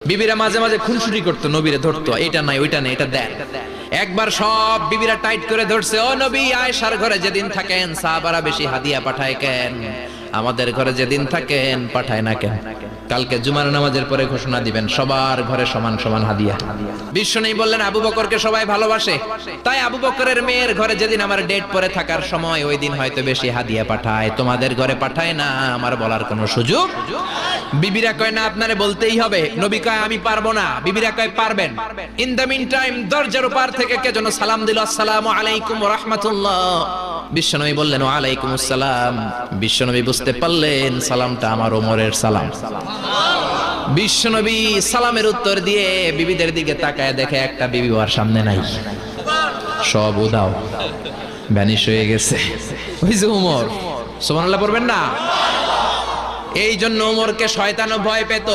বিবিরা মাঝে মাঝে খুনসুটি করতো, নবীরে ধরতো, এটা নাই ওইটা নাই এটা দেন। একবার সব বিবিরা টাইট করে ধরছে, ও নবী, আয়েশার ঘরে যেদিন থাকেন সাহাবারা বেশি হাদিয়া পাঠায় কেন? আমাদের ঘরে যেদিন থাকেন পাঠায় না কেন? কালকে জুমার নামাজের পরে ঘোষণা দিবেন সবার ঘরে সমান সমান হাদিয়া। বিশ্বনবী বললেন আবু বকরকে সবাই ভালোবাসে, তাই আবু বকরের মেয়ের ঘরে যেদিন আমার ডেট পরে থাকার সময় ওই দিন হয়তো বেশি হাদিয়া পাঠায়, তোমাদের ঘরে পাঠায় না। আমার বলার কোনো সুযোগ? বিবিরা কয় না, আপনারে বলতেই হবে। নবী কয় আমি পারবো না, বিবিরা কয় পারবেন। ইন দ্য মিন টাইম দরজার পার থেকে কে যেন সালাম দিল, আসসালামু আলাইকুম ওয়া রাহমাতুল্লাহ। বিশ্বনবী বললেন ওয়া আলাইকুম আসসালাম। বিশ্বনবী বুঝতে পারলেন সালামটা আমার ওমরের সালাম। বিশ্বনবী সালামের উত্তর দিয়ে বিবিদের দিকে তাকায়, দেখে একটা বিবি ওর সামনে নাই, সব উদাও, ভ্যানিশ হয়ে গেছে। ওই যে ওমর, সুবহানাল্লাহ পড়বেন না? এই জন্য ওমরকে শয়তানও ভয় পেত।